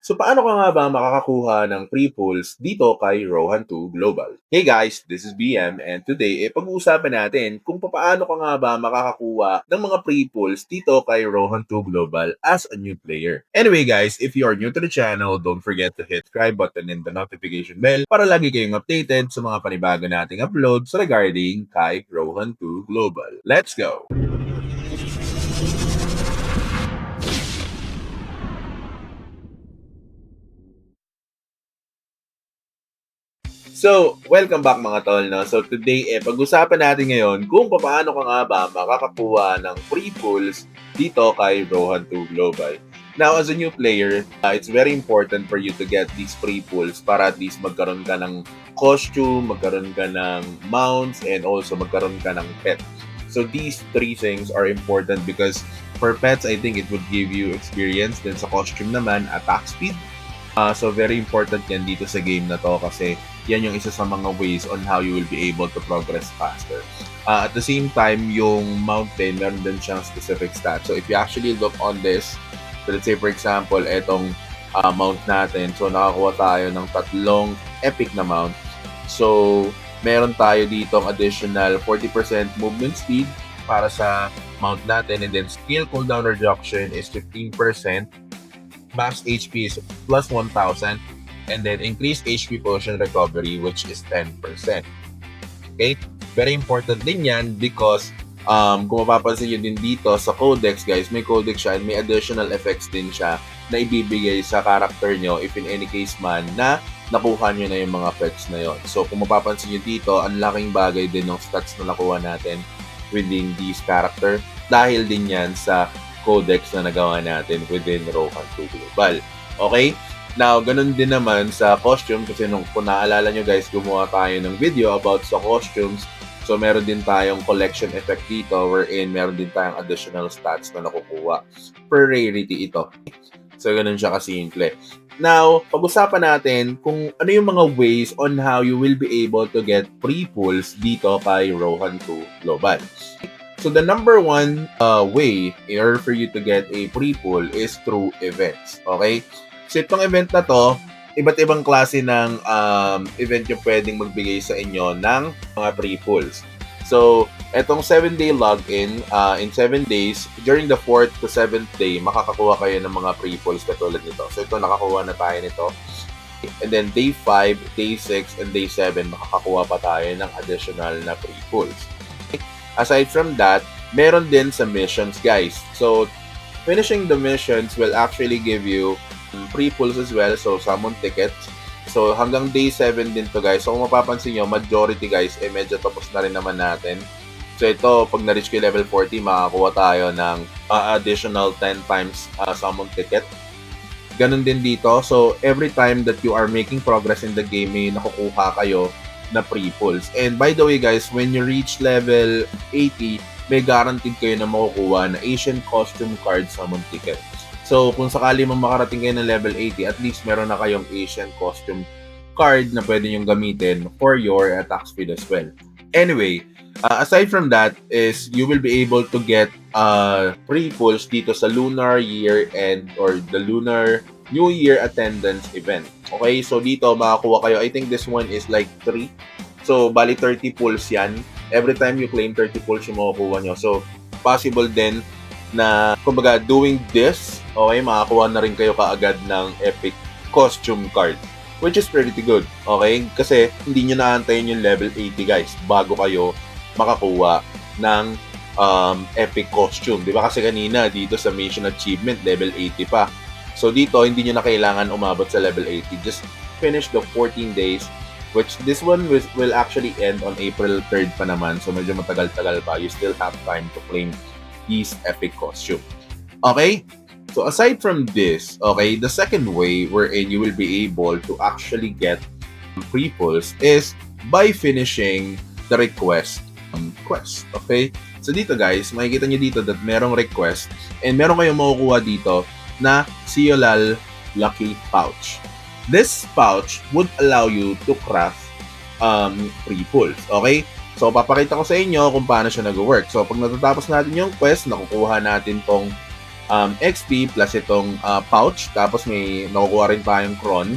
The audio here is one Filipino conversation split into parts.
So paano ka nga ba makakakuha ng free pulls dito kay Rohan 2 Global? Hey guys, this is BM and today pag-uusapan natin kung paano ka nga ba makakakuha ng mga free pulls dito kay Rohan 2 Global as a new player. Anyway guys, if you are new to the channel, don't forget to hit subscribe button and the notification bell para lagi kayong updated sa mga panibago nating uploads regarding kay Rohan 2 Global. Let's go! So, welcome back mga tol. No? So, today, pag-usapan natin ngayon kung paano ka nga ba makakakuha ng free pulls dito kay Rohan 2 Global. Now, as a new player, it's very important for you to get these free pulls para at least magkaroon ka ng costume, magkaroon ka ng mounts, and also magkaroon ka ng pet. So, these three things are important because for pets, I think it would give you experience. Then sa costume naman, attack speed. So, very important yan dito sa game na to kasi yan yung isa sa mga ways on how you will be able to progress faster. At the same time, yung mountain, meron din siyang specific stats. So, if you actually look on this, so let's say for example, etong mount natin. So, nakakuha tayo ng tatlong epic na mount. So, meron tayo dito additional 40% movement speed para sa mount natin. And then, skill cooldown reduction is 15%. Max HP is plus 1,000, and then increased HP potion recovery, which is 10%. Okay? Very important din yan because kung mapapansin nyo din dito sa codex, guys, may codex siya and may additional effects din siya na ibibigay sa character nyo if in any case man na nakuha nyo na yung mga pets na yon. So, kung mapapansin nyo dito, ang laking bagay din ng stats na nakuha natin within this character dahil din yan sa codex na nagawa natin within Rohan 2 Global. Okay? Now, ganun din naman sa costume kasi kung naalala nyo guys, gumawa tayo ng video about sa costumes. So, meron din tayong collection effect dito wherein meron din tayong additional stats na nakukuha. Per rarity ito. So, ganun siya kasimple. Now, pag-usapan natin kung ano yung mga ways on how you will be able to get free pulls dito kay Rohan 2 Global. So the number one way in order for you to get a free pull is through events. Okay? So itong event na to, iba't ibang klase ng event yung pwedeng magbigay sa inyo ng mga free pulls. So, etong 7-day login, in 7 days, during the 4th to 7th day, makakakuha kayo ng mga free pulls katulad nito. So ito, nakakuha na tayo nito. And then day 5, day 6, and day 7, makakakuha pa tayo ng additional na free pulls. Aside from that, meron din sa missions, guys. So, finishing the missions will actually give you free pulls as well. So, summon tickets. So, hanggang day 7 din to, guys. So, kung mapapansin nyo, majority, guys, medyo tapos na rin naman natin. So, ito, pag na-reach ko level 40, makakuha tayo ng additional 10 times summon ticket. Ganun din dito. So, every time that you are making progress in the game, may nakukuha kayo na free pulls. And by the way guys, when you reach level 80, may guaranteed kayo na makukuha na Asian costume card summon ticket. So kung sakali mong makarating kayo ng level 80, at least meron na kayong Asian costume card na pwede nyong gamitin for your attack speed as well. Anyway, aside from that is you will be able to get free pulls dito sa Lunar Year End or the Lunar New Year attendance event. Okay, so dito makakuha kayo. I think this one is like 3. So, bali 30 pulls yan. Every time you claim 30 pulls yung makukuha nyo. So, possible din na, kumbaga, doing this, okay, makakuha na rin kayo kaagad ng epic costume card. Which is pretty good. Okay? Kasi, hindi nyo naantayin yung level 80, guys, bago kayo makakuha ng epic costume. Diba? Kasi kanina, dito sa mission achievement, level 80 pa. So dito, hindi nyo na kailangan umabot sa level 80. Just finish the 14 days, which this one will actually end on April 3rd pa naman. So medyo matagal-tagal pa. You still have time to claim these epic costume. Okay? So aside from this, okay, the second way wherein you will be able to actually get free pulls is by finishing the request quest. Okay? So dito guys, makikita nyo dito that merong request and meron kayong makukuha dito na Siolal Lucky Pouch. This pouch would allow you to craft free pulls. Okay? So, papakita ko sa inyo kung paano siya nag-work. So, pag natatapos natin yung quest, nakukuha natin tong XP plus itong pouch. Tapos may nakukuha rin tayong Cron.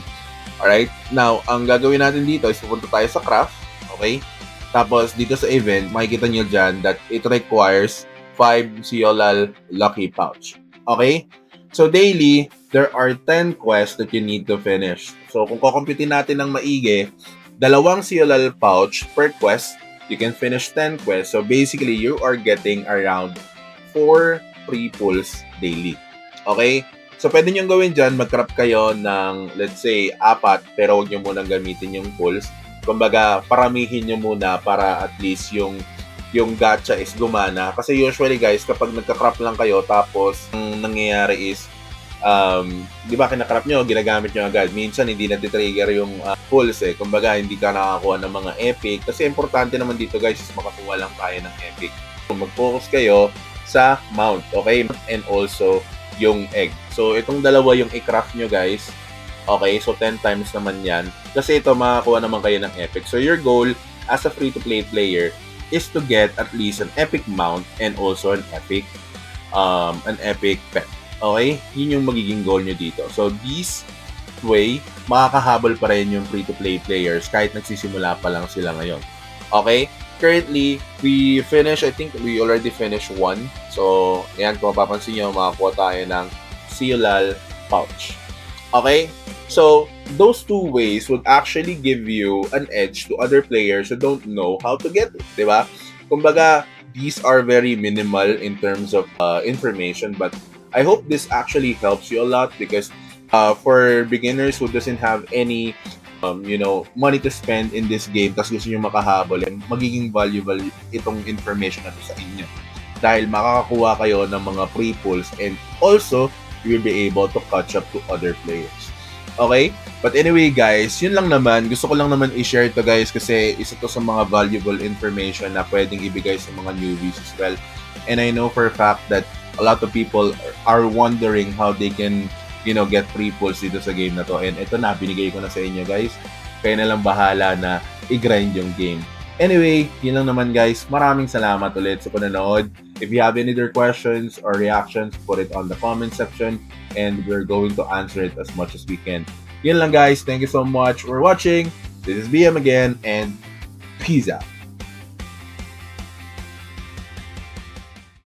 Alright? Now, ang gagawin natin dito is pupunta tayo sa craft. Okay? Tapos, dito sa event, makikita nyo dyan that it requires 5 Ciolal Lucky Pouch. Okay? So, daily, there are 10 quests that you need to finish. So, kung kukumpitin natin ng maigi, 2 Ciolal Pouch per quest, you can finish 10 quests. So, basically, you are getting around 4 free pulls daily. Okay? So, pwede nyo gawin dyan, mag-craft kayo ng, let's say, 4, pero huwag nyo munang gamitin yung pulls. Kumbaga, paramihin nyo muna para at least yung gacha is gumana. Kasi usually, guys, kapag nagka-craft lang kayo, tapos, ang nangyayari is, di ba, kinakrap nyo, ginagamit nyo agad. Minsan, hindi na-trigger yung pulls eh. Kumbaga, hindi ka nakakuha ng mga epic. Kasi, importante naman dito, guys, is makakuha lang tayo ng epic. So, mag-focus kayo sa mount, okay? And also, yung egg. So, itong dalawa yung i-craft nyo, guys. Okay, so 10 times naman yan. Kasi ito, makakuha naman kayo ng epic. So, your goal as a free-to-play player is to get at least an epic mount and also an epic pet. Okay? Yun yung magiging goal nyo dito. So, this way, makakahabol pa rin yung free-to-play players kahit nagsisimula pa lang sila ngayon. Okay? Currently, I think we already finished 1. So, yan, kung mapapansin nyo, makakuha tayo ng Ciolal Pouch. Okay? So, those 2 ways would actually give you an edge to other players who don't know how to get it. Diba? Kumbaga, these are very minimal in terms of information, but I hope this actually helps you a lot because for beginners who doesn't have any money to spend in this game, tapos gusto nyo makahabol, magiging valuable itong information na to sa inyo. Dahil makakakuha kayo ng mga free pulls and also, you will be able to catch up to other players. Okay? But anyway, guys, yun lang naman. Gusto ko lang naman i-share to, guys, kasi isa to sa mga valuable information na pwedeng ibigay sa mga newbies as well. And I know for a fact that a lot of people are wondering how they can get free pulls dito sa game na to. And ito na, binigay ko na sa inyo, guys. Kaya na lang bahala na i-grind yung game. Anyway, yun lang naman, guys. Maraming salamat ulit sa panonood. If you have any other questions or reactions, put it on the comment section and we're going to answer it as much as we can. Yun lang, guys. Thank you so much for watching. This is BM again and peace out.